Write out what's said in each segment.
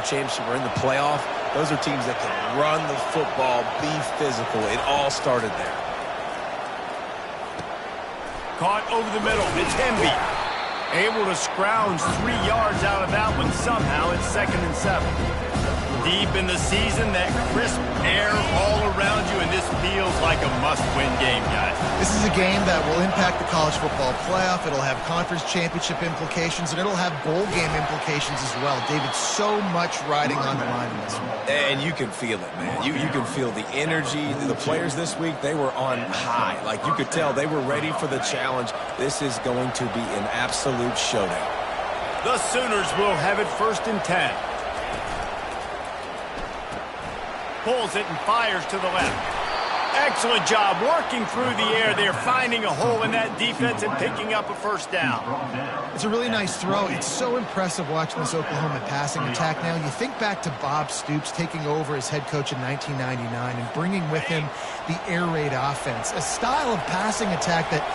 World Championship or in the playoff, those are teams that can run the football, be physical. It all started there. Caught over the middle. It's Hemby. Able to scrounge 3 yards out of that one somehow. It's 2nd and 7. Deep in the season, that crisp air all around you, and this feels like a must-win game, guys. This is a game that will impact the college football playoff. It'll have conference championship implications, and it'll have bowl game implications as well. David, so much riding on the line in this one. And you can feel it, man. You can feel the energy. The players this week, they were on high. Like, you could tell they were ready for the challenge. This is going to be an absolute showdown. The Sooners will have it 1st and 10. Pulls it and fires to the left. Excellent job working through the air there, finding a hole in that defense and picking up a 1st down. It's a really nice throw. It's so impressive watching this Oklahoma passing attack now. You think back to Bob Stoops taking over as head coach in 1999 and bringing with him the air raid offense, a style of passing attack that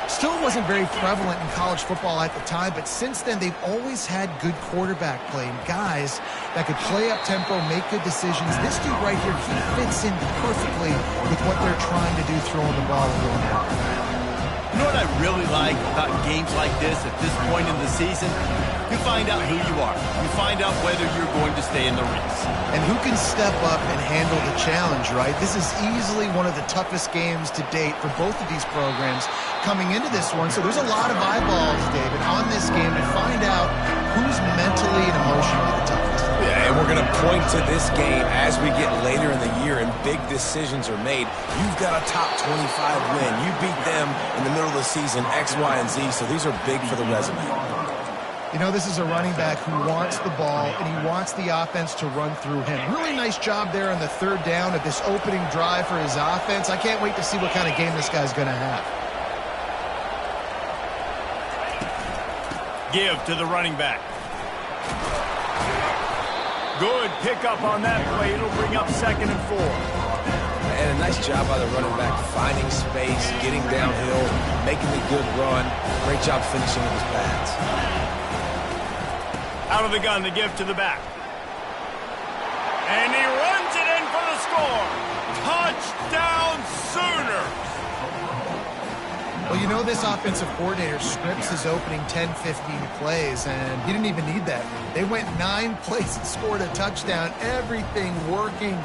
still wasn't very prevalent in college football at the time, but since then they've always had good quarterback play and guys that could play up tempo, make good decisions. This dude right here, he fits in perfectly with what they're trying to do, throwing the ball and going out. You know what I really like about games like this at this point in the season? You find out who you are. You find out whether you're going to stay in the race. And who can step up and handle the challenge, right? This is easily one of the toughest games to date for both of these programs coming into this one. So there's a lot of eyeballs, David, on this game to find out who's mentally and emotionally the toughest. Yeah, and we're going to point to this game as we get later in the year and big decisions are made. You've got a top 25 win. You beat them in the middle of the season, X, Y, and Z, so these are big for the resume. You know, this is a running back who wants the ball, and he wants the offense to run through him. Really nice job there on the 3rd down of this opening drive for his offense. I can't wait to see what kind of game this guy's going to have. Give to the running back. Good pickup on that play. It'll bring up 2nd and 4. And a nice job by the running back, finding space, getting downhill, making a good run. Great job finishing with his pads. Out of the gun, the give to the back. And he runs it in for the score. Touchdown, Sooners! Well, you know this offensive coordinator scripts his opening 10, 15 plays, and he didn't even need that. They went 9 plays and scored a touchdown. Everything working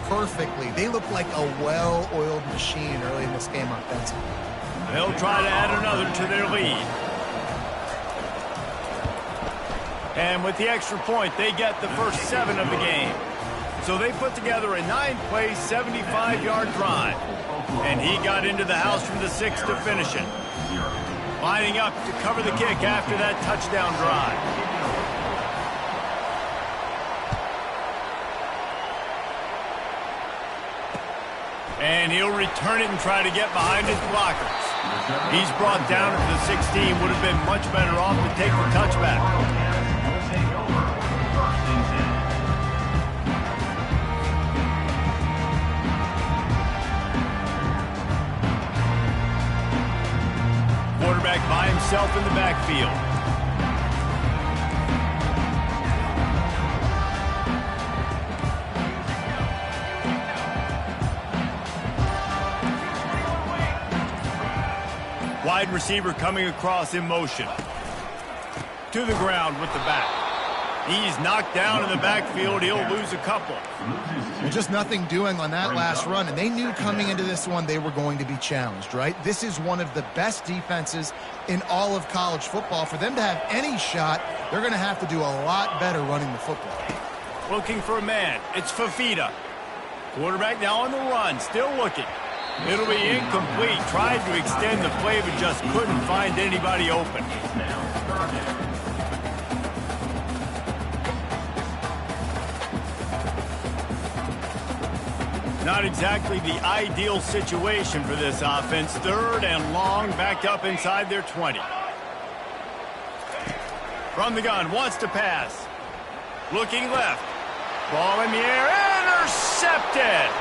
perfectly. They look like a well-oiled machine early in this game offensively. They'll try to add another to their lead. And with the extra point, they get the first 7 of the game. So they put together a 9-play, 75-yard drive. And he got into the house from the 6 to finish it. Lining up to cover the kick after that touchdown drive. And he'll return it and try to get behind his blockers. He's brought down to the 16. Would have been much better off to take the touchback. Quarterback by himself in the backfield. Wide receiver coming across in motion. To the ground with the back. He's knocked down in the backfield. He'll lose a couple. Well, just nothing doing on that last run, and they knew coming into this one they were going to be challenged, right? This is one of the best defenses in all of college football. For them to have any shot, they're going to have to do a lot better running the football. Looking for a man. It's Fafita. Quarterback now on the run, still looking. It'll be incomplete. Tried to extend the play, but just couldn't find anybody open. Not exactly the ideal situation for this offense. 3rd and long, backed up inside their 20. From the gun, wants to pass. Looking left. Ball in the air, intercepted.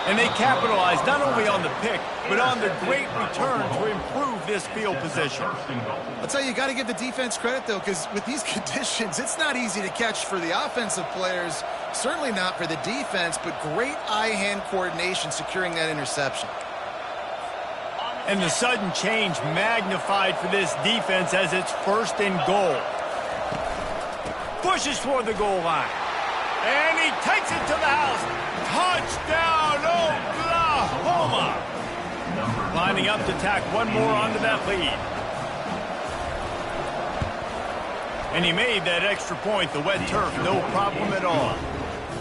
And they capitalized not only on the pick, but on the great return to improve this field position. I'll tell you, you got to give the defense credit, though, because with these conditions, it's not easy to catch for the offensive players, certainly not for the defense, but great eye-hand coordination securing that interception. And the sudden change magnified for this defense as it's 1st and goal. Pushes toward the goal line. And he takes it to the house. Touchdown, Oklahoma! Lining up to tack one more onto that lead. And he made that extra point, the wet turf, no problem at all.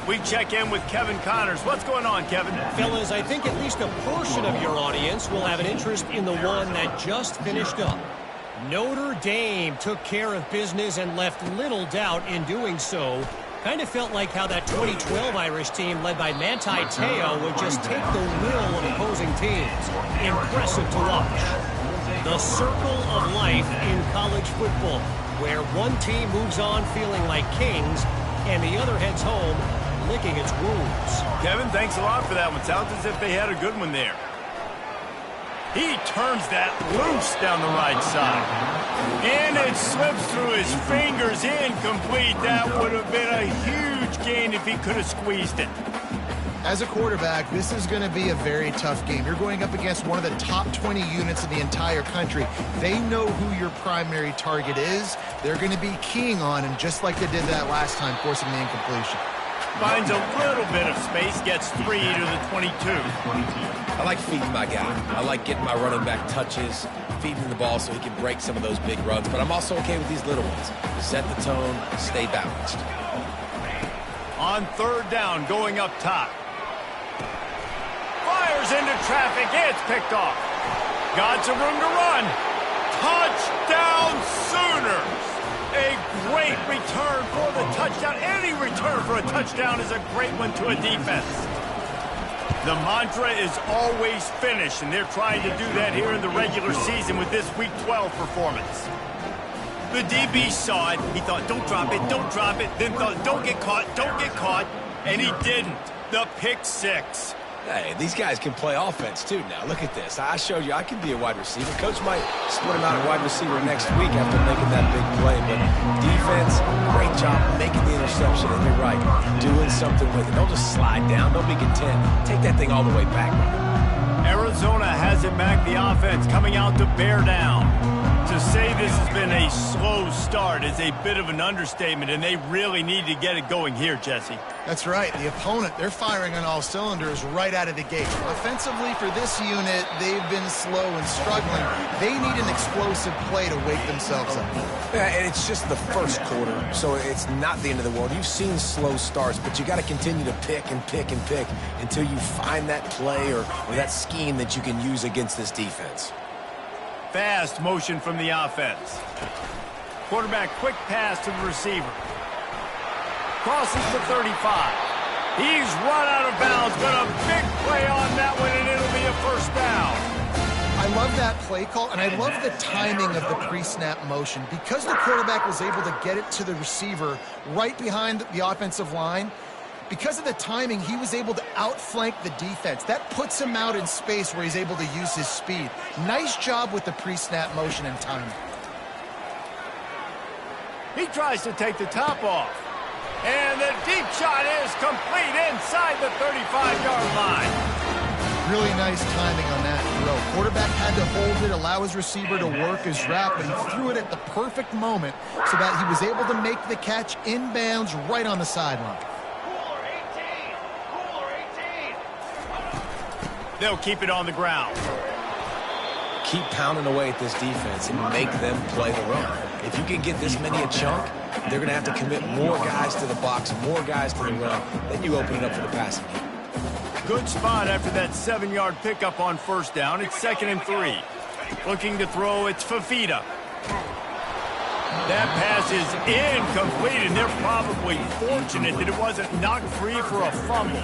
We check in with Kevin Connors. What's going on, Kevin? Fellas, I think at least a portion of your audience will have an interest in the one that just finished up. Notre Dame took care of business and left little doubt in doing so. Kind of felt like how that 2012 Irish team led by Manti Te'o would just take the will of opposing teams. Impressive to watch. The circle of life in college football, where one team moves on feeling like kings and the other heads home licking its wounds. Kevin, thanks a lot for that one. Sounds as if they had a good one there. He turns that loose down the right side. And it slips through his fingers, incomplete. That would have been a huge gain if he could have squeezed it. As a quarterback, this is going to be a very tough game. You're going up against one of the top 20 units in the entire country. They know who your primary target is. They're going to be keying on him, just like they did that last time, forcing the incompletion. Finds a little bit of space, gets 3 to the 22. I like feeding my guy. I like getting my running back touches, feeding the ball so he can break some of those big runs. But I'm also okay with these little ones. Set the tone, stay balanced. On 3rd down, going up top. Fires into traffic. It's picked off. Got some room to run. Touchdown Sooners. A great return for the touchdown. Any return for a touchdown is a great one to a defense. The mantra is always finish, and they're trying to do that here in the regular season with this Week 12 performance. The DB saw it. He thought, don't drop it, don't drop it. Then thought, don't get caught, and he didn't. The pick 6. Hey, these guys can play offense, too, now. Look at this. I showed you I can be a wide receiver. Coach might split him out at wide receiver next week after making that big play. But defense, great job making the interception. And you're right, doing something with it. Don't just slide down. Don't be content. Take that thing all the way back. Arizona has it back. The offense coming out to bear down. To say this has been a slow start is a bit of an understatement, and they really need to get it going here, Jesse. That's right. The opponent, they're firing on all cylinders right out of the gate. Offensively, for this unit, they've been slow and struggling. They need an explosive play to wake themselves up. Yeah, and it's just the first quarter, so it's not the end of the world. You've seen slow starts, but you got to continue to pick and pick and pick until you find that play or that scheme that you can use against this defense. Fast motion from the offense. Quarterback quick pass to the receiver. Crosses to 35. He's run out of bounds, but a big play on that one, and it'll be a 1st down. I love that play call, and I love the timing of the pre-snap motion. Because the quarterback was able to get it to the receiver right behind the offensive line, because of the timing, he was able to outflank the defense. That puts him out in space where he's able to use his speed. Nice job with the pre-snap motion and timing. He tries to take the top off. And the deep shot is complete inside the 35-yard line. Really nice timing on that throw. Quarterback had to hold it, allow his receiver to work his route, but he threw it at the perfect moment so that he was able to make the catch inbounds right on the sideline. They'll keep it on the ground. Keep pounding away at this defense and make them play the run. If you can get this many a chunk, they're going to have to commit more guys to the box, more guys to the run. Then you open it up for the passing game. Good spot after that 7-yard pickup on 1st down. It's 2nd and 3. Looking to throw, it's Fafita. That pass is incomplete, and they're probably fortunate that it wasn't knocked free for a fumble.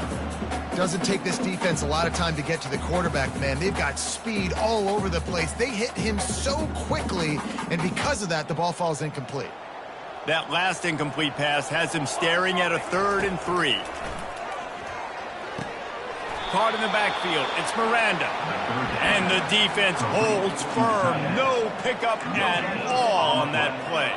Doesn't take this defense a lot of time to get to the quarterback, man. They've got speed all over the place. They hit him so quickly, and because of that, the ball falls incomplete. That last incomplete pass has him staring at a 3rd and 3. caught in the backfield. It's Miranda. And the defense holds firm. No pickup at all on that play.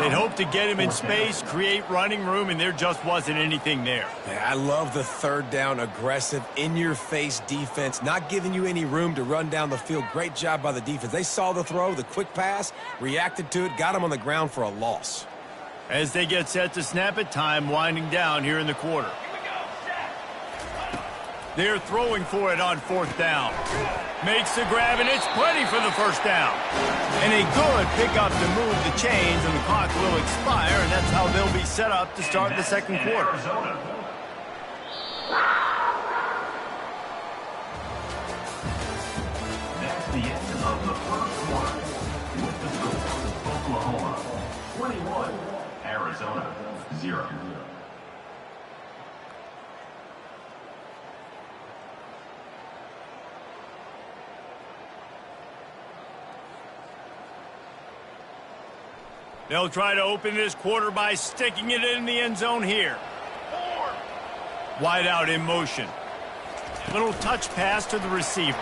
They'd hope to get him in space, create running room, and there just wasn't anything there. I love the third down, aggressive, in-your-face defense, not giving you any room to run down the field. Great job by the defense. They saw the throw, the quick pass, reacted to it, got him on the ground for a loss. As they get set to snap it, time winding down here in the quarter. They're throwing for it on fourth down. Makes the grab, and it's plenty for the first down. And a good pickup to move the chains, and the clock will expire, and that's how they'll be set up to start the second quarter. That's the end of the first quarter. With the score, Oklahoma 21, Arizona 0. They'll try to open this quarter by sticking it in the end zone here. Wide out in motion. Little touch pass to the receiver.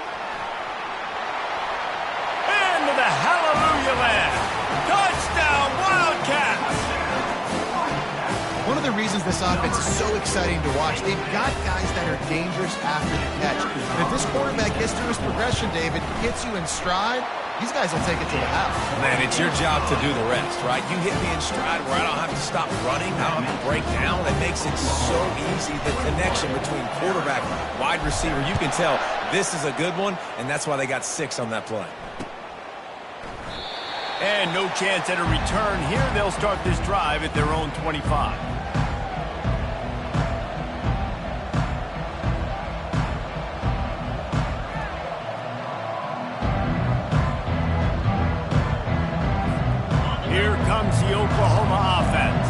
Into the hallelujah land. Touchdown, Wildcats! One of the reasons this offense is so exciting to watch, they've got guys that are dangerous after the catch. And if this quarterback gets through his progression, David, gets you in stride, these guys will take it to the house. Man, it's your job to do the rest, right? You hit me in stride where I don't have to stop running. I don't have to break down. It makes it so easy. The connection between quarterback, wide receiver, you can tell this is a good one, and that's why they got 6 on that play. And no chance at a return here. They'll start this drive at their own 25. Here comes the Oklahoma offense.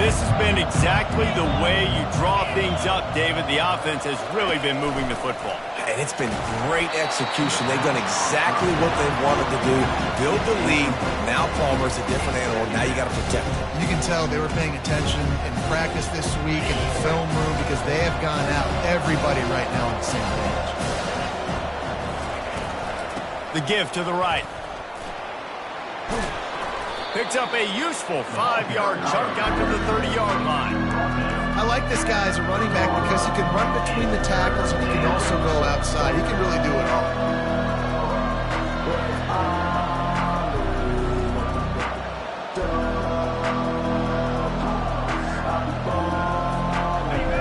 This has been exactly the way you draw things up, David. The offense has really been moving the football. And it's been great execution. They've done exactly what they wanted to do. Build the lead. Now Palmer's a different animal. Now you got to protect him. You can tell they were paying attention in practice this week in the film room because they have gone out, everybody right now on the same page. The give to the right. Picks up a useful 5-yard chunk out to the 30-yard line. I like this guy as a running back because he can run between the tackles and he can also go outside. He can really do it all.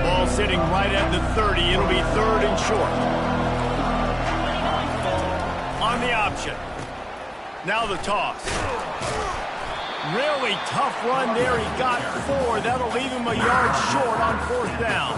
Ball sitting right at the 30. It'll be third and short. On the option. Now the toss. Really tough run there. He got 4. That'll leave him a yard short on fourth down.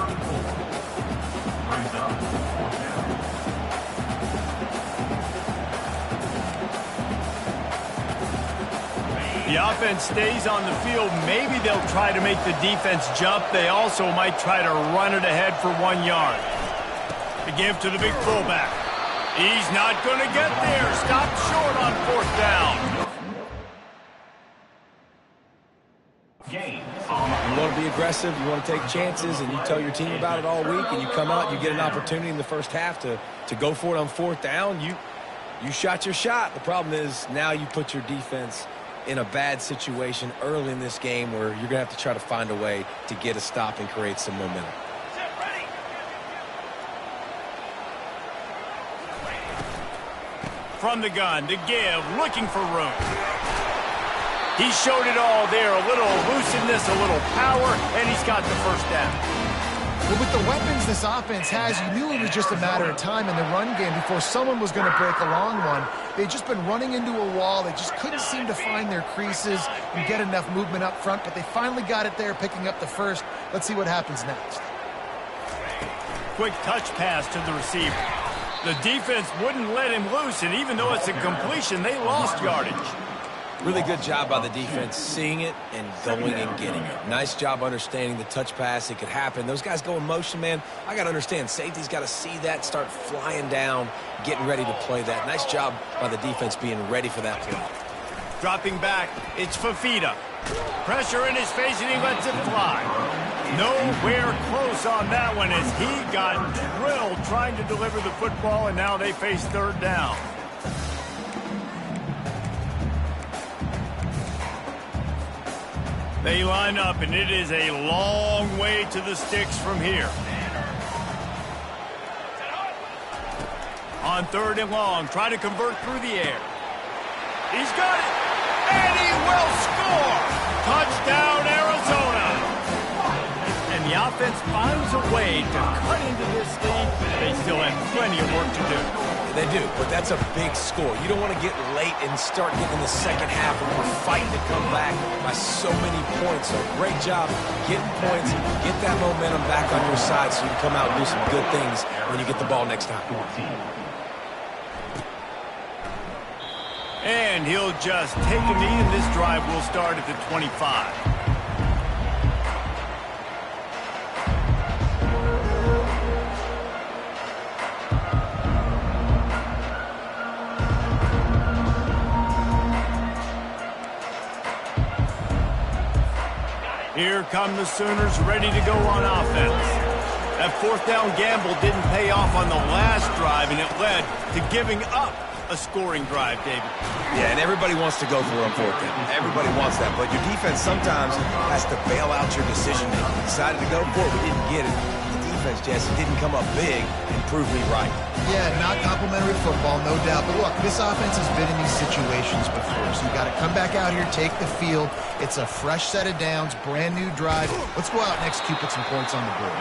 The offense stays on the field. Maybe they'll try to make the defense jump. They also might try to run it ahead for 1 yard. The give to the big fullback. He's not going to get there. Stopped short on fourth down. You want to be aggressive, you want to take chances, and you tell your team about it all week, and you come out, you get an opportunity in the first half to go for it on fourth down. You shot your shot. The problem is now you put your defense in a bad situation early in this game where you're going to have to try to find a way to get a stop and create some momentum. From the gun, to give, looking for room. He showed it all there, a little elusiveness, a little power, and he's got the first down. Well, with the weapons this offense has, you knew it was just a matter of time in the run game before someone was going to break a long one. They'd just been running into a wall. They just couldn't seem to find their creases and get enough movement up front, but they finally got it there, picking up the first. Let's see what happens next. Quick touch pass to the receiver. The defense wouldn't let him loose, and even though it's a completion, they lost yardage. Really good job by the defense, seeing it and going and getting it. Nice job understanding the touch pass. It could happen. Those guys go in motion, man. I got to understand, safety's got to see that, start flying down, getting ready to play that. Nice job by the defense being ready for that play. Dropping back, it's Fafita. Pressure in his face, and he lets it fly. Nowhere close on that one as he got drilled trying to deliver the football, and now they face third down. They line up, and it is a long way to the sticks from here. On third and long, try to convert through the air. He's got it, and he will score! Touchdown, Arizona! And the offense finds a way to cut into this lead. They still have plenty of work to do. They do, but that's a big score. You don't want to get late and start getting in the second half and we're fighting to come back by so many points. So great job getting points, get that momentum back on your side so you can come out and do some good things when you get the ball next time. And he'll just take a knee, and this drive will start at the 25. Here come the Sooners ready to go on offense. That fourth down gamble didn't pay off on the last drive, and it led to giving up a scoring drive, David. Yeah, and everybody wants to go for it on fourth down. Everybody wants that, but your defense sometimes has to bail out your decision-making. We decided to go for it, we didn't get it. The defense, Jesse, didn't come up big and prove me right. Yeah, not complimentary football, no doubt. But look, this offense has been in these situations before, so you got to come back out here, take the field. It's a fresh set of downs, brand new drive. Let's go out and execute, put some points on the board.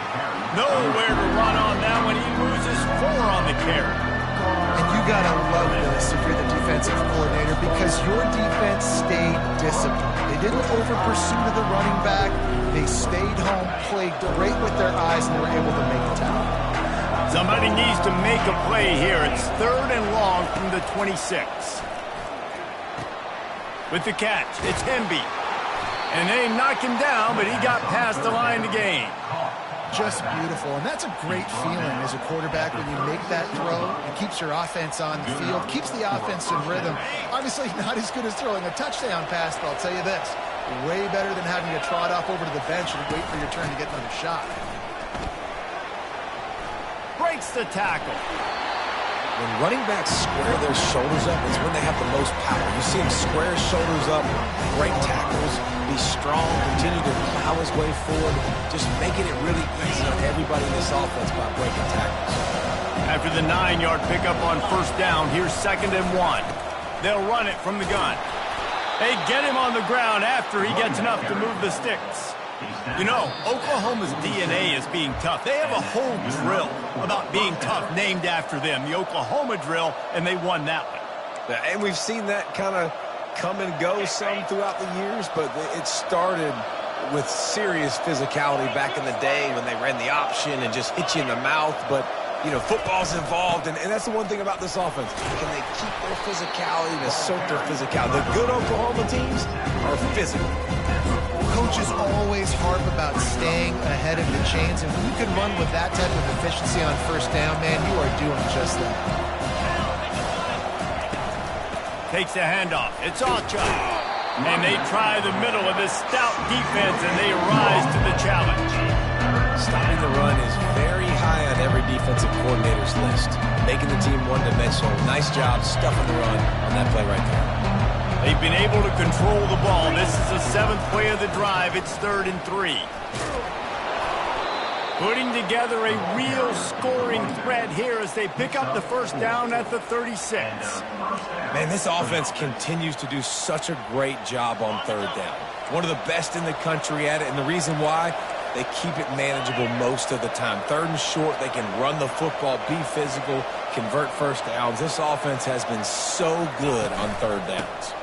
Nowhere to run on that one. He loses 4 on the carry. And you got to love this if you're the defensive coordinator because your defense stayed disciplined. They didn't over-pursue to the running back. They stayed home, played great with their eyes, and were able to make a tackle. Somebody needs to make a play here. It's third and long from the 26. With the catch, it's Hemby. And they knock him down, but he got past the line to gain. Just beautiful, and that's a great feeling as a quarterback when you make that throw. It keeps your offense on the field, keeps the offense in rhythm. Obviously not as good as throwing a touchdown pass, but I'll tell you this, way better than having to trot off over to the bench and wait for your turn to get another shot. Breaks the tackle. When running backs square their shoulders up, it's when they have the most power. You see him square his shoulders up, break tackles, be strong, continue to plow his way forward, just making it really easy on everybody in this offense by breaking tackles. After the 9-yard pickup on first down, here's 2nd and 1. They'll run it from the gun. They get him on the ground after he gets enough to move the sticks. You know, Oklahoma's DNA is being tough. They have a whole drill about being tough named after them, the Oklahoma drill, and they won that one. And we've seen that kind of come and go some throughout the years, but it started with serious physicality back in the day when they ran the option and just hit you in the mouth. But, you know, football's involved, and that's the one thing about this offense. Can they keep their physicality and assert their physicality? The good Oklahoma teams are physical. Coaches always harp about staying ahead of the chains, and when you can run with that type of efficiency on first down, man, you are doing just that. Takes the handoff. It's Acha. And they try the middle of this stout defense, and they rise to the challenge. Stopping the run is very high on every defensive coordinator's list. Making the team one-dimensional. Nice job stuffing the run on that play right there. They've been able to control the ball. This is the 7th play of the drive. It's 3rd and 3. Putting together a real scoring threat here as they pick up the first down at the 36. Man, this offense continues to do such a great job on third down. One of the best in the country at it, and the reason why, they keep it manageable most of the time. 3rd and short, they can run the football, be physical, convert first downs. This offense has been so good on third downs.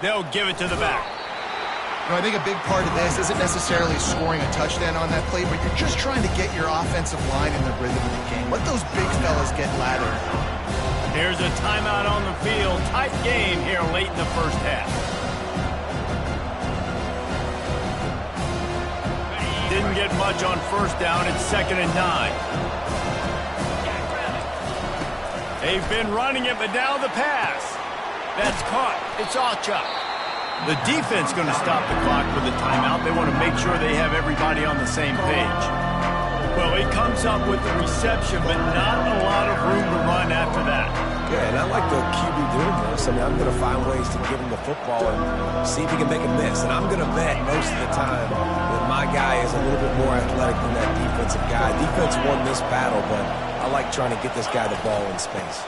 They'll give it to the back. You know, I think a big part of this isn't necessarily scoring a touchdown on that play, but you're just trying to get your offensive line in the rhythm of the game. Let those big fellas get lathered. Here's a timeout on the field. Tight game here late in the first half. Didn't get much on first down. It's 2nd and 9. They've been running it, but now the pass. That's caught. It's Acha. The defense going to stop the clock with a timeout. They want to make sure they have everybody on the same page. Well, he comes up with the reception, but not a lot of room to run after that. Yeah, and I like the QB doing this. I mean, I'm going to find ways to give him the football and see if he can make a miss. And I'm going to bet most of the time that my guy is a little bit more athletic than that defensive guy. Defense won this battle, but I like trying to get this guy the ball in space.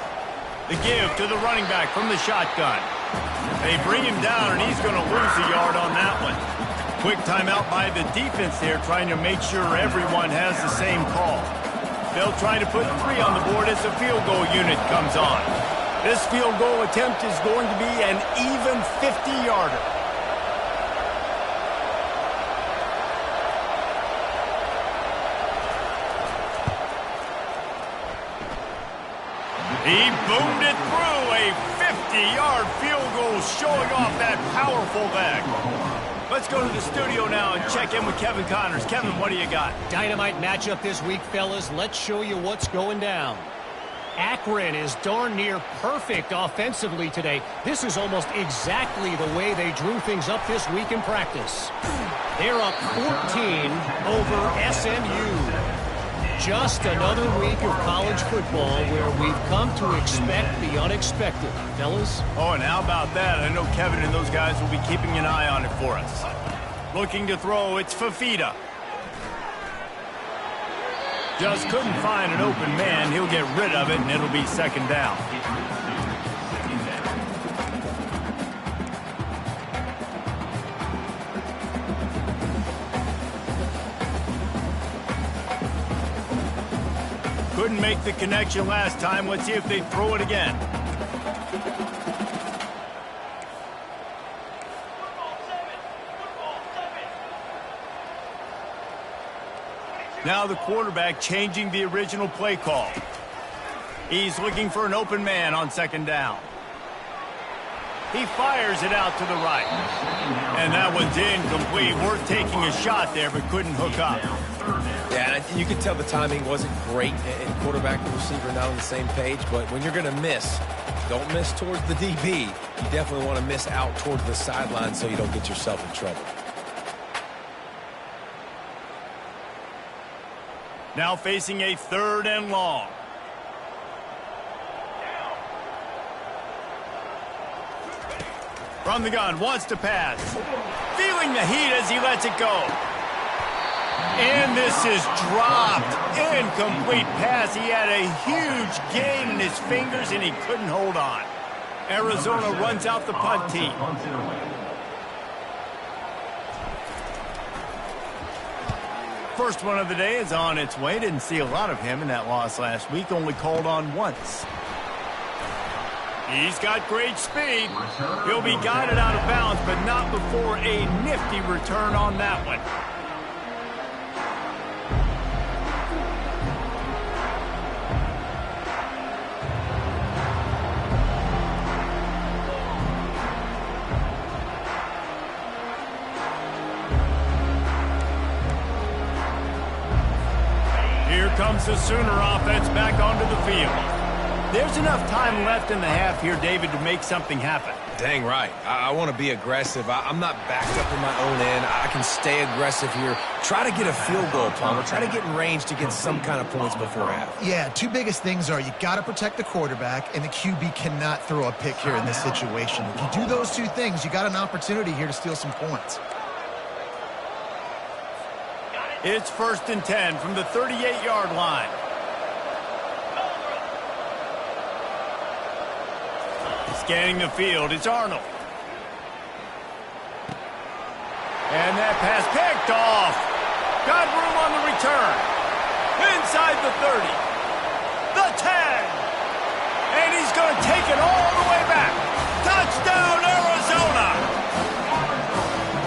The give to the running back from the shotgun. They bring him down, and he's going to lose a yard on that one. Quick timeout by the defense there, trying to make sure everyone has the same call. They'll try to put 3 on the board as the field goal unit comes on. This field goal attempt is going to be an even 50-yarder. He boomed it through, a 50-yard field goal showing off that powerful leg. Let's go to the studio now and check in with Kevin Connors. Kevin, what do you got? Dynamite matchup this week, fellas. Let's show you what's going down. Akron is darn near perfect offensively today. This is almost exactly the way they drew things up this week in practice. They're up 14 over SMU. Just another week of college football where we've come to expect the unexpected, fellas. Oh, and how about that? I know Kevin and those guys will be keeping an eye on it for us. Looking to throw, it's Fafita. Just couldn't find an open man. He'll get rid of it, and it'll be second down. Couldn't make the connection last time. Let's see if they throw it again. Now the quarterback changing the original play call. He's looking for an open man on second down. He fires it out to the right. And that one's incomplete. Worth taking a shot there, but couldn't hook up. Yeah, and you could tell the timing wasn't great, and quarterback and receiver not on the same page, but when you're going to miss, don't miss towards the DB. You definitely want to miss out towards the sideline so you don't get yourself in trouble. Now facing a 3rd and long. From the gun, wants to pass. Feeling the heat as he lets it go. And this is dropped. Incomplete pass. He had a huge gain in his fingers, and he couldn't hold on. Arizona runs out the punt team. First one of the day is on its way. Didn't see a lot of him in that loss last week. Only called on once. He's got great speed. He'll be guided out of bounds, but not before a nifty return on that one. Here comes the Sooner offense back onto the field. There's enough time left in the half here, David, to make something happen. Dang right. I want to be aggressive. I'm not backed up in my own end. I can stay aggressive here. Try to get a field goal, Palmer. Try to get in range to get some kind of points before half. Yeah, 2 biggest things are you got to protect the quarterback, and the QB cannot throw a pick here in this situation. If you do those 2 things, you got an opportunity here to steal some points. It's 1st and 10 from the 38-yard line. Scanning the field, it's Arnold. And that pass picked off. Got room on the return. Inside the 30. The 10. And he's going to take it all the way back. Touchdown, Arizona.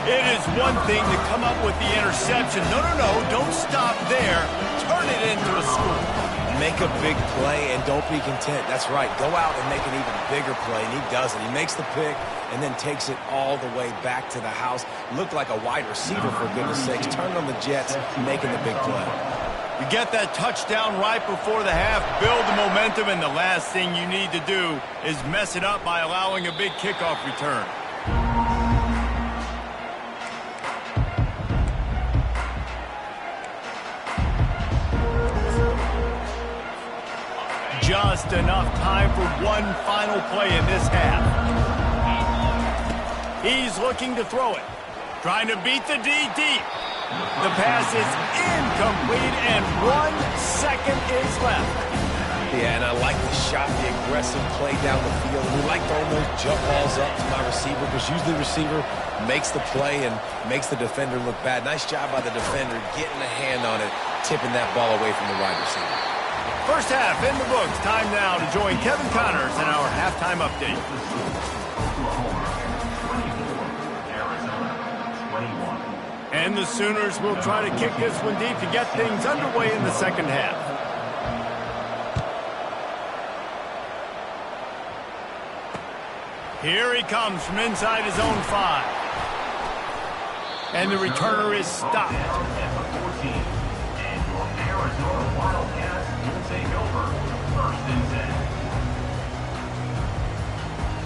It is one thing to come up with the interception. No, don't stop there. Turn it into a score. Make a big play and don't be content. That's right. Go out and make an even bigger play, and he does it. He makes the pick and then takes it all the way back to the house. Looked like a wide receiver, for goodness sakes. Turned on the Jets, making the big play. You get that touchdown right before the half, build the momentum, and the last thing you need to do is mess it up by allowing a big kickoff return. just enough time for one final play in this half. He's looking to throw it. Trying to beat the D deep. The pass is incomplete, and 1 second is left. Yeah, and I like the shot, the aggressive play down the field. We like throwing those jump balls up to my receiver because usually the receiver makes the play and makes the defender look bad. Nice job by the defender getting a hand on it, tipping that ball away from the wide receiver. First half in the books. Time now to join Kevin Connors in our halftime update. And the Sooners will try to kick this one deep to get things underway in the second half. Here he comes from inside his own 5. And the returner is stopped. And your Arizona Wildcats will take over 1st and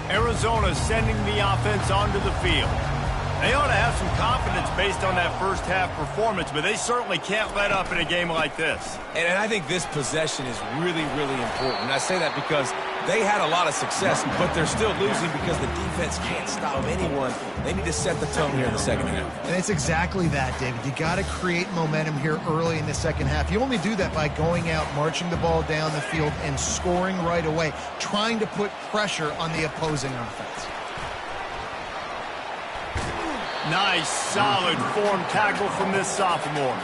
10. Arizona sending the offense onto the field. They ought to have some confidence based on that first half performance, but they certainly can't let up in a game like this. And I think this possession is really, really important. And I say that because they had a lot of success, but they're still losing because the defense can't stop anyone. They need to set the tone here in the second half. And it's exactly that, David. You got to create momentum here early in the second half. You only do that by going out, marching the ball down the field, and scoring right away, trying to put pressure on the opposing offense. Nice, solid form tackle from this sophomore.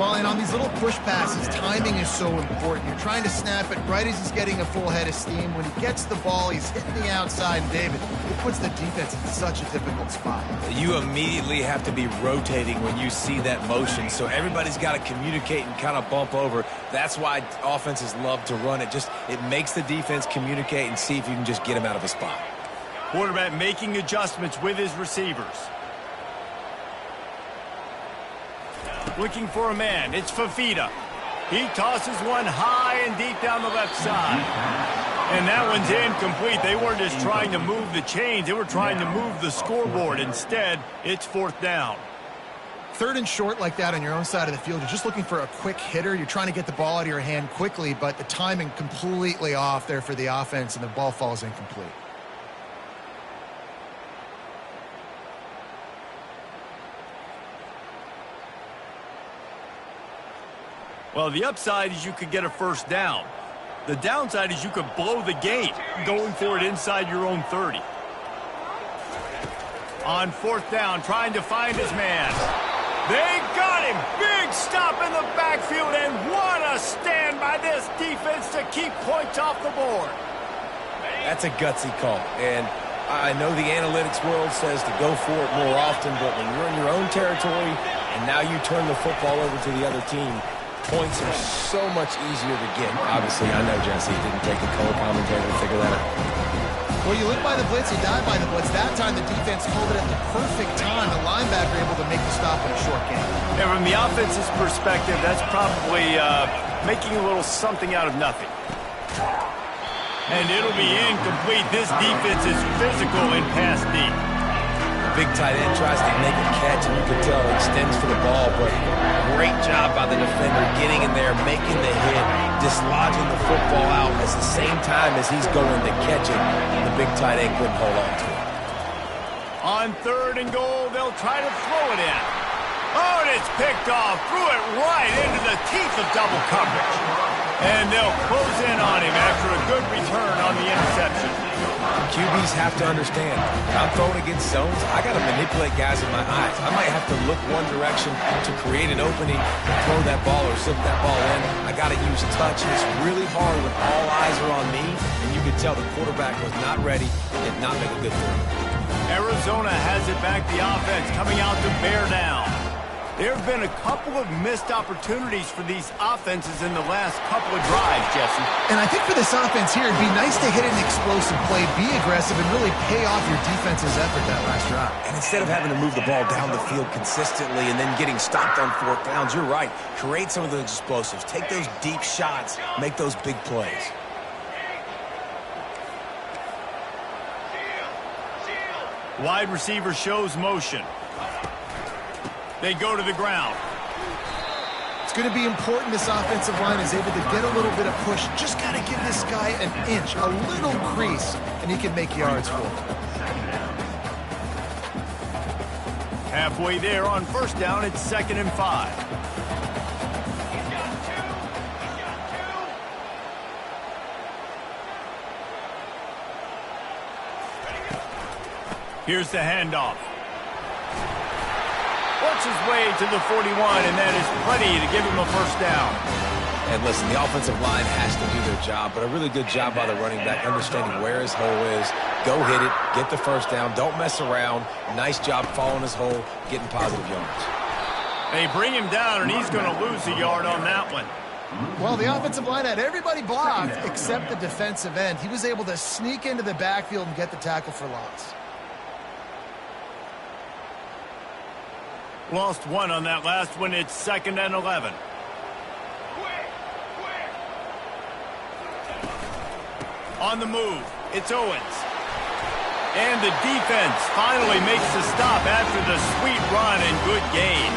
Well, and on these little push passes, timing is so important. You're trying to snap it right as he's getting a full head of steam. When he gets the ball, he's hitting the outside, and David, it puts the defense in such a difficult spot. You immediately have to be rotating when you see that motion, so everybody's got to communicate and kind of bump over. That's why offenses love to run it. It makes the defense communicate and see if you can just get him out of a spot. Quarterback making adjustments with his receivers. Looking for a man. It's Fafita. He tosses one high and deep down the left side. And that one's incomplete. They weren't just trying to move the chains. They were trying to move the scoreboard. Instead, it's 4th down. 3rd and short like that on your own side of the field. You're just looking for a quick hitter. You're trying to get the ball out of your hand quickly, but the timing completely off there for the offense, and the ball falls incomplete. Well, the upside is you could get a first down. The downside is you could blow the game going for it inside your own 30. On 4th down, trying to find his man. They got him. Big stop in the backfield, and what a stand by this defense to keep points off the board. That's a gutsy call, and I know the analytics world says to go for it more often, but when you're in your own territory and now you turn the football over to the other team, points are so much easier to get. Obviously, I know, Jesse, it didn't take a color commentator to figure that out. Well, you live by the blitz, you die by the blitz. That time the defense called it at the perfect time. The linebacker able to make the stop in a short game. And from the offense's perspective, that's probably making a little something out of nothing. And it'll be incomplete. This defense is physical and pass deep. Big tight end tries to make a catch, and you can tell he extends for the ball, but great job by the defender getting in there, making the hit, dislodging the football out at the same time as he's going to catch it. The big tight end couldn't hold on to it. On 3rd and goal, they'll try to throw it in. Oh, and it's picked off. Threw it right into the teeth of double coverage. And they'll close in on him after a good return on the interception. QBs have to understand, when I'm throwing against zones, I got to manipulate guys with my eyes. I might have to look one direction to create an opening, to throw that ball or zip that ball in. I got to use touch, and it's really hard when all eyes are on me, and you could tell the quarterback was not ready, did not make a good throw. Arizona has it back, the offense coming out to bear down. There have been a couple of missed opportunities for these offenses in the last couple of drives, Jesse. And I think for this offense here, it'd be nice to hit an explosive play, be aggressive, and really pay off your defense's effort that last drive. And instead of having to move the ball down the field consistently and then getting stopped on 4th downs, you're right. Create some of those explosives. Take those deep shots. Make those big plays. Wide receiver shows motion. They go to the ground. It's going to be important this offensive line is able to get a little bit of push. Just got to give this guy an inch, a little crease, and he can make yards for him. Halfway there on first down, it's 2nd and 5. Here's the handoff. Works his way to the 41, and that is plenty to give him a first down. And listen, the offensive line has to do their job, but a really good job by the running back, understanding where his hole is. Go hit it, get the first down, don't mess around. Nice job following his hole, getting positive yards. They bring him down, and he's going to lose a yard on that one. Well, the offensive line had everybody blocked except the defensive end. He was able to sneak into the backfield and get the tackle for loss. Lost one on that last one. It's 2nd and 11. On the move, it's Owens. And the defense finally makes the stop after the sweet run and good gain.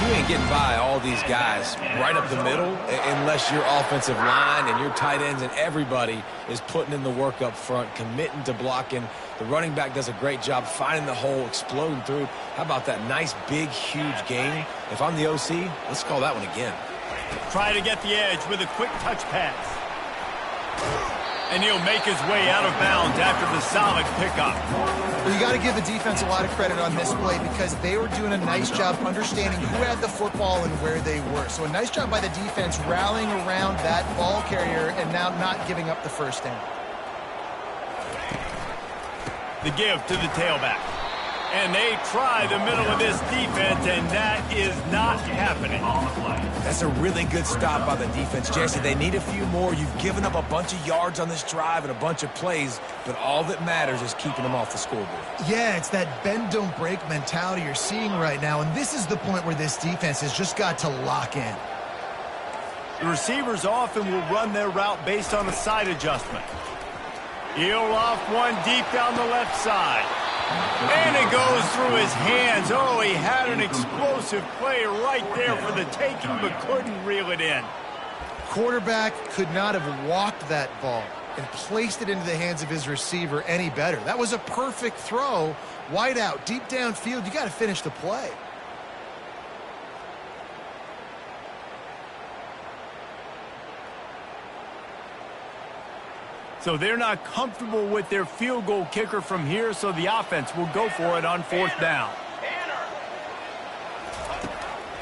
You ain't getting by all these guys right up the middle unless your offensive line and your tight ends and everybody is putting in the work up front, committing to blocking. The running back does a great job finding the hole, exploding through. How about that nice, big, huge gain? If I'm the OC, let's call that one again. Try to get the edge with a quick touch pass. And he'll make his way out of bounds after the solid pickup. Well, you got to give the defense a lot of credit on this play because they were doing a nice job understanding who had the football and where they were. So a nice job by the defense rallying around that ball carrier and now not giving up the first down. The give to the tailback. And they try the middle of this defense, and that is not happening. That's a really good stop by the defense, Jesse. They need a few more. You've given up a bunch of yards on this drive and a bunch of plays, but all that matters is keeping them off the scoreboard. Yeah, it's that bend, don't break mentality you're seeing right now, and this is the point where this defense has just got to lock in. The receivers often will run their route based on a side adjustment. He'll off one deep down the left side. And it goes through his hands. Oh, he had an explosive play right there for the taking, but couldn't reel it in. Quarterback could not have walked that ball and placed it into the hands of his receiver any better. That was a perfect throw. Wide out, deep downfield. You got to finish the play. So they're not comfortable with their field goal kicker from here, so the offense will go for it on 4th down.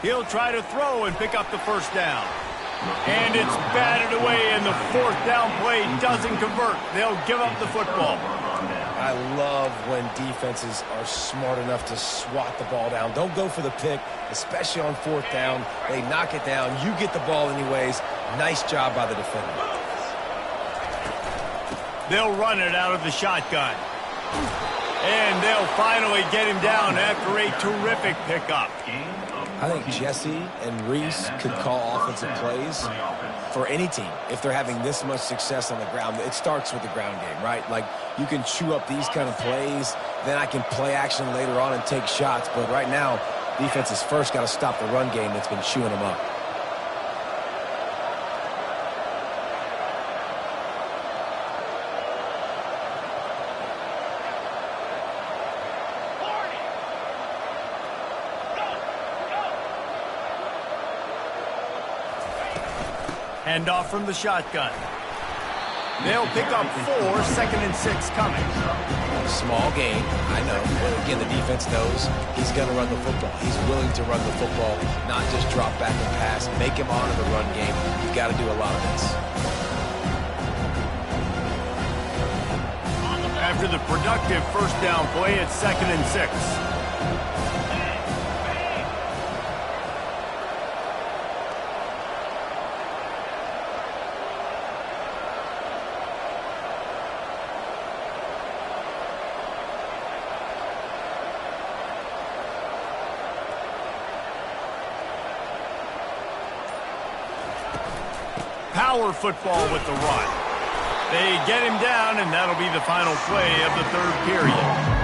He'll try to throw and pick up the first down. And it's batted away, and the 4th down play doesn't convert. They'll give up the football. I love when defenses are smart enough to swat the ball down. Don't go for the pick, especially on 4th down. They knock it down. You get the ball anyways. Nice job by the defender. They'll run it out of the shotgun. And they'll finally get him down after a terrific pickup. I think Jesse and Reese could call offensive plays for any team if they're having this much success on the ground. It starts with the ground game, right? Like, you can chew up these kind of plays, then I can play action later on and take shots. But right now, defense has first got to stop the run game that's been chewing them up. Handoff from the shotgun. They'll pick up 4, 2nd and 6 coming. Small gain, I know. But again, the defense knows he's going to run the football. He's willing to run the football, not just drop back and pass. Make him honor the run game. You've got to do a lot of this. After the productive first down play, it's 2nd and 6. Power football with the run. They get him down, and that'll be the final play of the 3rd period.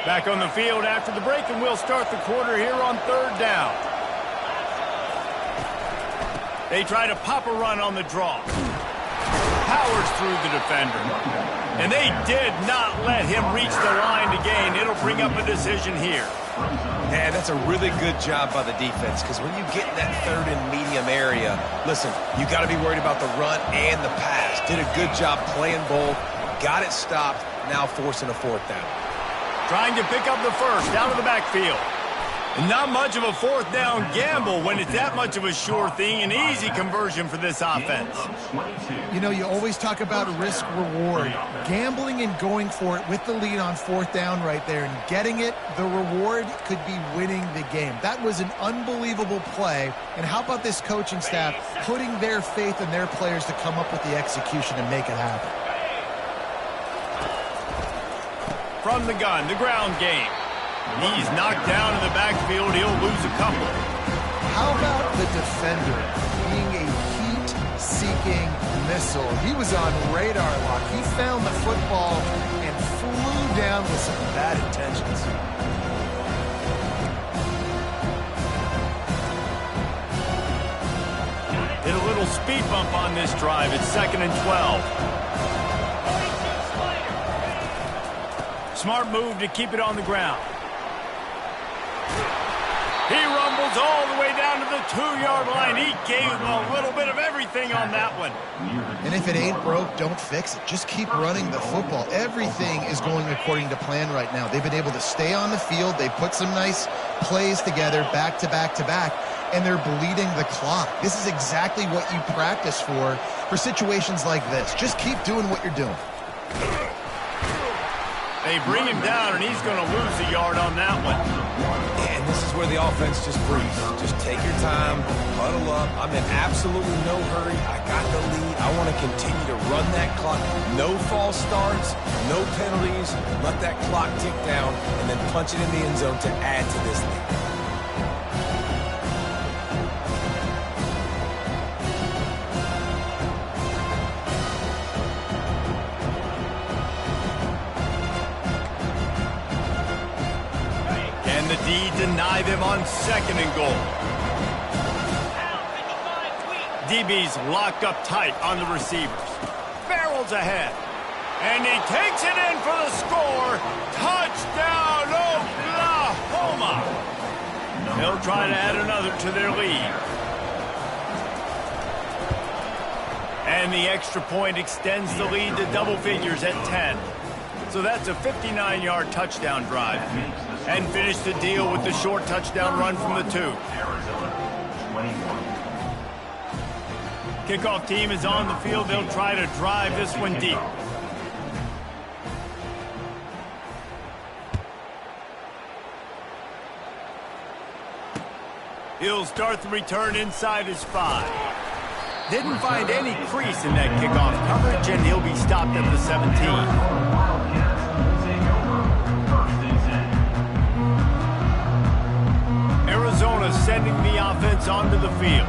Back on the field after the break, and we'll start the quarter here on 3rd down. They try to pop a run on the draw. Powers through the defender. And they did not let him reach the line to gain. It'll bring up a decision here. Yeah, that's a really good job by the defense, because when you get in that 3rd and medium area, listen, you got to be worried about the run and the pass. Did a good job playing both, got it stopped, now forcing a 4th down. Trying to pick up the first out of the backfield. And not much of a 4th down gamble when it's that much of a sure thing, an easy conversion for this offense. You know, you always talk about risk-reward. Gambling and going for it with the lead on 4th down right there and getting it, the reward could be winning the game. That was an unbelievable play. And how about this coaching staff putting their faith in their players to come up with the execution and make it happen? From the gun, the ground game. He's knocked down in the backfield. He'll lose a couple. How about the defender being a heat-seeking missile? He was on radar lock. He found the football and flew down with some bad intentions. Hit a little speed bump on this drive. It's 2nd and 12. Smart move to keep it on the ground. He rumbles all the way down to the 2-yard line. He gave a little bit of everything on that one. And if it ain't broke, don't fix it. Just keep running the football. Everything is going according to plan right now. They've been able to stay on the field. They put some nice plays together back to back to back, and they're bleeding the clock. This is exactly what you practice for situations like this. Just keep doing what you're doing. They bring him down, and he's going to lose a yard on that one. And this is where the offense just breathes. Just take your time, huddle up. I'm in absolutely no hurry. I got the lead. I want to continue to run that clock. No false starts, no penalties. Let that clock tick down, and then punch it in the end zone to add to this lead. Deny them on 2nd and goal. DB's locked up tight on the receivers. Barrels ahead. And he takes it in for the score. Touchdown, Oklahoma. They'll try to add another to their lead. And the extra point extends the lead to double figures at 10. So that's a 59-yard touchdown drive. And finish the deal with the short touchdown run from the 2. Kickoff team is on the field. They'll try to drive this one deep. He'll start the return inside his 5. Didn't find any crease in that kickoff coverage, and he'll be stopped at the 17. Arizona sending the offense onto the field.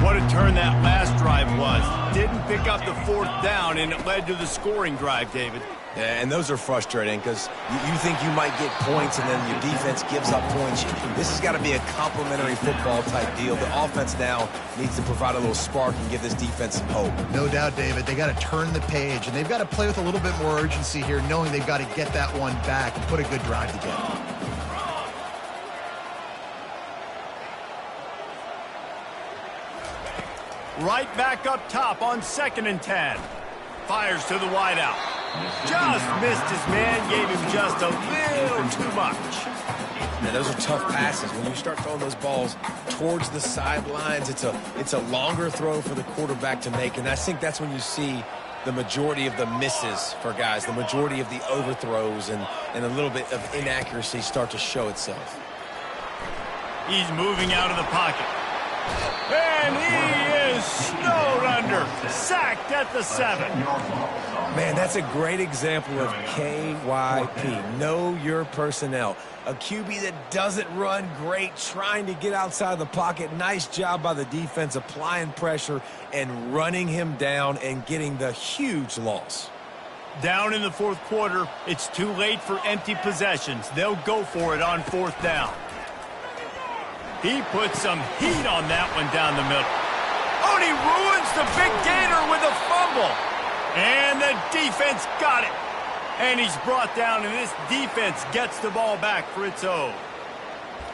What a turn that last drive was. Didn't pick up the 4th down, and it led to the scoring drive, David. Yeah, and those are frustrating because you think you might get points and then your defense gives up points. This has got to be a complimentary football type deal. The offense now needs to provide a little spark and give this defense some hope. No doubt, David. They got to turn the page, and they've got to play with a little bit more urgency here, knowing they've got to get that one back and put a good drive together. Right back up top on 2nd and 10. Fires to the wideout. Just missed his man, gave him just a little too much. Now, those are tough passes. When you start throwing those balls towards the sidelines, it's a longer throw for the quarterback to make, and I think that's when you see the majority of the misses for guys, the majority of the overthrows and a little bit of inaccuracy start to show itself. He's moving out of the pocket. And he is snowed under, sacked at the 7. Man, that's a great example of KYP, know your personnel. A QB that doesn't run great, trying to get outside the pocket. Nice job by the defense, applying pressure and running him down and getting the huge loss. Down in the fourth quarter, it's too late for empty possessions. They'll go for it on fourth down. He puts some heat on that one down the middle. Oh, and he ruins the big gainer with a fumble. And the defense got it. And he's brought down, and this defense gets the ball back for its own.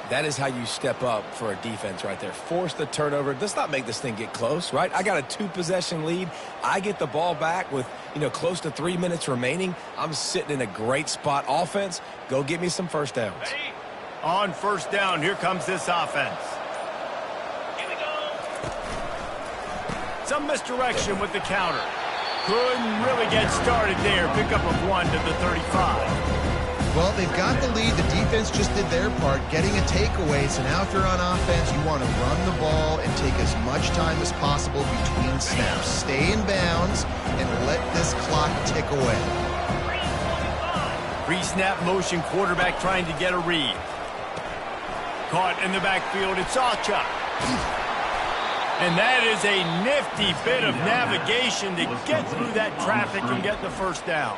That is how you step up for a defense right there. Force the turnover. Let's not make this thing get close, right? I got a 2-possession lead. I get the ball back with, close to 3 minutes remaining. I'm sitting in a great spot. Offense, go get me some first downs. On first down, here comes this offense. Here we go. Some misdirection with the counter. Couldn't really get started there. Pickup of 1 to the 35. Well, they've got the lead. The defense just did their part, getting a takeaway. So now if you're on offense, you want to run the ball and take as much time as possible between snaps. Stay in bounds and let this clock tick away. Pre-snap motion, quarterback trying to get a read. Caught in the backfield, it's Sawchuk. And that is a nifty bit of navigation to get through that traffic and get the first down.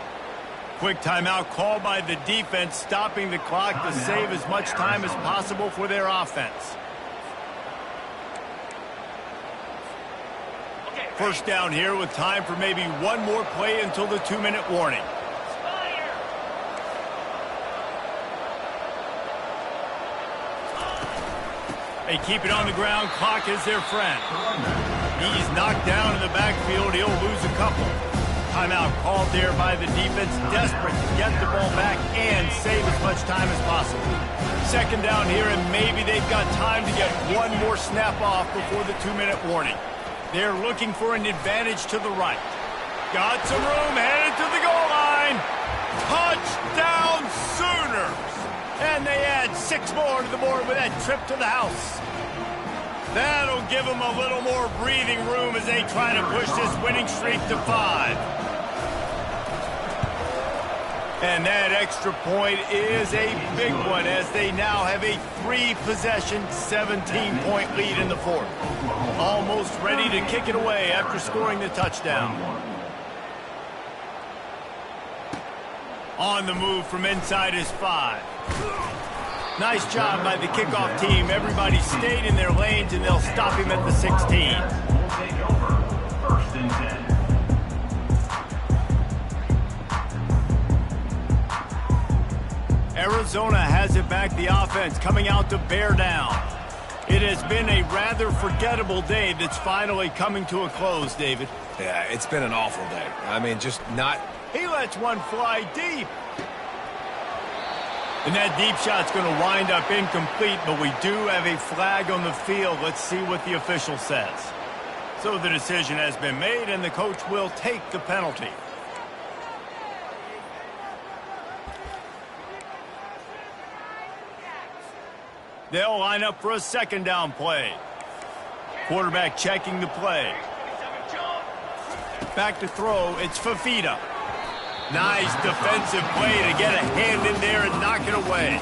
Quick timeout called by the defense, stopping the clock to save as much time as possible for their offense. First down here with time for maybe one more play until the 2-minute warning. They keep it on the ground. Clock is their friend. He's knocked down in the backfield. He'll lose a couple. Timeout called there by the defense, desperate to get the ball back and save as much time as possible. Second down here, and maybe they've got time to get one more snap off before the 2-minute warning. They're looking for an advantage to the right. Got some room, headed to the goal line. Touchdown Sooners! And they add 6 more to the board with that trip to the house. That'll give them a little more breathing room as they try to push this winning streak to 5. And that extra point is a big one as they now have a 3-possession, 17-point lead in the fourth. Almost ready to kick it away after scoring the touchdown. On the move from inside his 5. Nice job by the kickoff team. Everybody stayed in their lanes, and they'll stop him at the 16. We'll take over. First and 10. Arizona has it back, the offense coming out to bear down. It has been a rather forgettable day that's finally coming to a close, David. Yeah, it's been an awful day. I mean, just not... He lets one fly deep. And that deep shot's going to wind up incomplete, but we do have a flag on the field. Let's see what the official says. So the decision has been made, and the coach will take the penalty. They'll line up for a second down play. Quarterback checking the play. Back to throw, it's Fafita. Nice defensive play to get a hand in there and knock it away.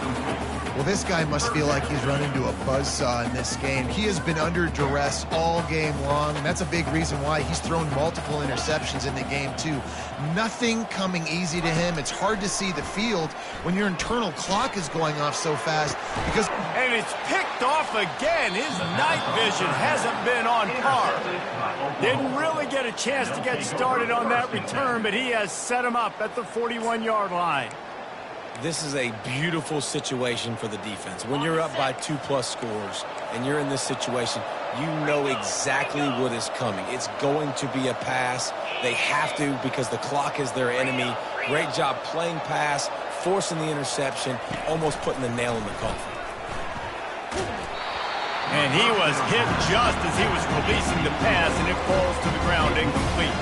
Well, this guy must feel like he's run into a buzzsaw in this game. He has been under duress all game long, and that's a big reason why he's thrown multiple interceptions in the game, too. Nothing coming easy to him. It's hard to see the field when your internal clock is going off so fast because... And it's picked off again. His night vision hasn't been on par. Didn't really get a chance to get started on that return, but he has set him up at the 41-yard line. This is a beautiful situation for the defense. When you're up by 2+ scores and you're in this situation, you know exactly what is coming. It's going to be a pass. They have to because the clock is their enemy. Great job playing pass, forcing the interception, almost putting the nail in the coffin. And he was hit just as he was releasing the pass, and it falls to the ground incomplete.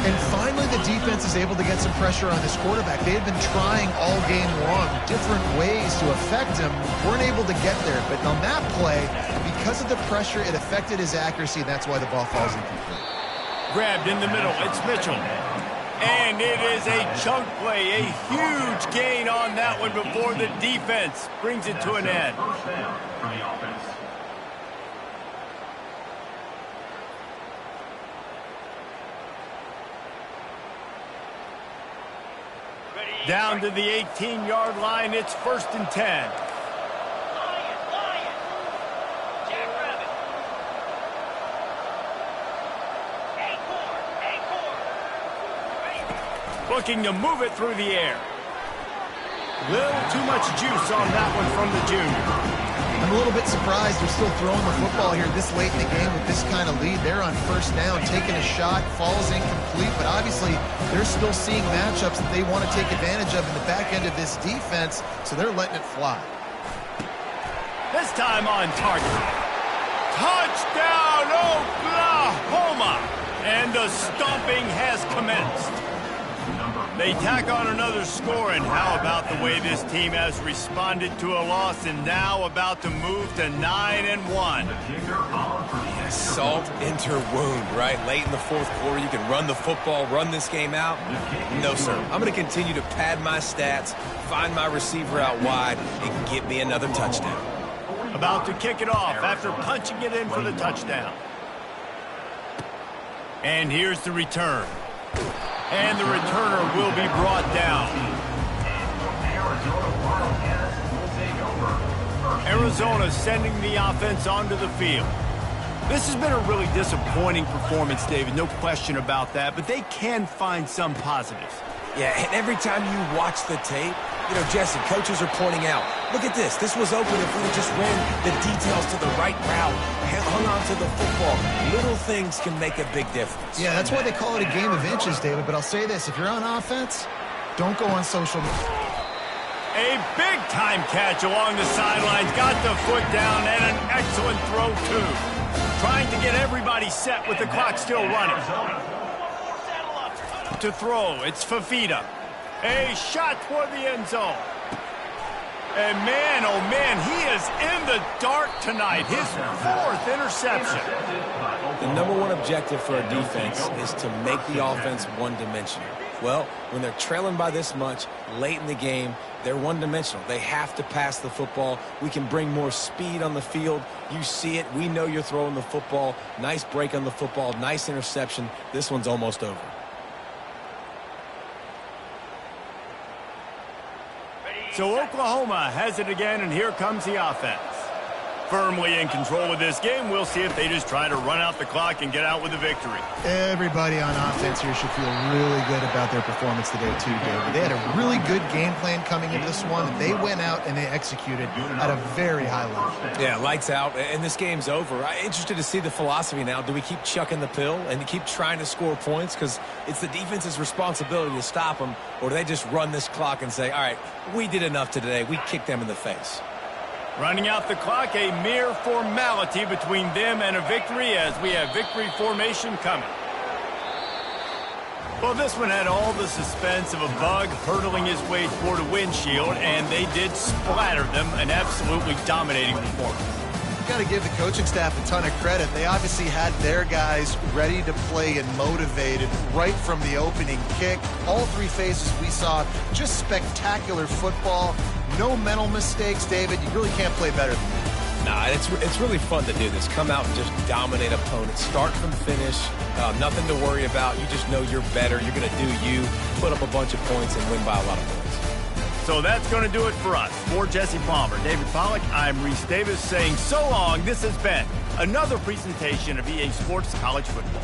And finally, the defense is able to get some pressure on this quarterback. They had been trying all game long different ways to affect him. Weren't able to get there. But on that play, because of the pressure, it affected his accuracy, and that's why the ball falls incomplete. Grabbed in the middle. It's Mitchell. And it is a chunk play. A huge gain on that one before the defense brings it to an end. First down for the offense. Down to the 18-yard line, it's 1st and 10. Looking to move it through the air. Little too much juice on that one from the junior. I'm a little bit surprised they're still throwing the football here this late in the game with this kind of lead. They're on 1st down, taking a shot, falls incomplete, but obviously they're still seeing matchups that they want to take advantage of in the back end of this defense, so they're letting it fly. This time on target. Touchdown, Oklahoma! And the stomping has commenced. They tack on another score, and how about the way this team has responded to a loss and now about to move to 9-1. Salt into wound, right? Late in the 4th quarter, you can run the football, run this game out. No, sir. I'm going to continue to pad my stats, find my receiver out wide, and get me another touchdown. About to kick it off after punching it in for the touchdown. And here's the return. And the returner will be brought down. Arizona sending the offense onto the field. This has been a really disappointing performance, David, no question about that, but they can find some positives. Yeah, and every time you watch the tape, you know, Jesse, coaches are pointing out, look at this. This was open if we had just ran the details to the right route, hung on to the football. Little things can make a big difference. Yeah, that's why they call it a game of inches, David. But I'll say this, if you're on offense, don't go on social media. A big-time catch along the sidelines. Got the foot down and an excellent throw, too. Trying to get everybody set with the clock still running. To throw, it's Fafita. A shot toward the end zone. And man, oh man, he is in the dark tonight. His 4th interception. The number one objective for a defense is to make the offense one-dimensional. Well, when they're trailing by this much late in the game, they're one-dimensional. They have to pass the football. We can bring more speed on the field. You see it. We know you're throwing the football. Nice break on the football. Nice interception. This one's almost over. So Oklahoma has it again, and here comes the offense. Firmly in control of this game. We'll see if they just try to run out the clock and get out with a victory. Everybody on offense here should feel really good about their performance today, too, David. They had a really good game plan coming into this one. They went out and they executed at a very high level. Yeah, lights out, and this game's over. I'm interested to see the philosophy now. Do we keep chucking the pill and keep trying to score points? Because it's the defense's responsibility to stop them, or do they just run this clock and say, all right, we did enough today. We kicked them in the face. Running out the clock, a mere formality between them and a victory as we have victory formation coming. Well, this one had all the suspense of a bug hurtling his way toward a windshield, and they did splatter them, an absolutely dominating performance. You've got to give the coaching staff a ton of credit. They obviously had their guys ready to play and motivated right from the opening kick. All 3 phases we saw, just spectacular football. No mental mistakes, David. You really can't play better than that. Nah, it's really fun to do this. Come out and just dominate opponents. Start from finish. Nothing to worry about. You just know you're better. You're going to do you, put up a bunch of points, and win by a lot of points. So that's going to do it for us. For Jesse Palmer, David Pollack, I'm Reese Davis saying so long. This has been another presentation of EA Sports College Football.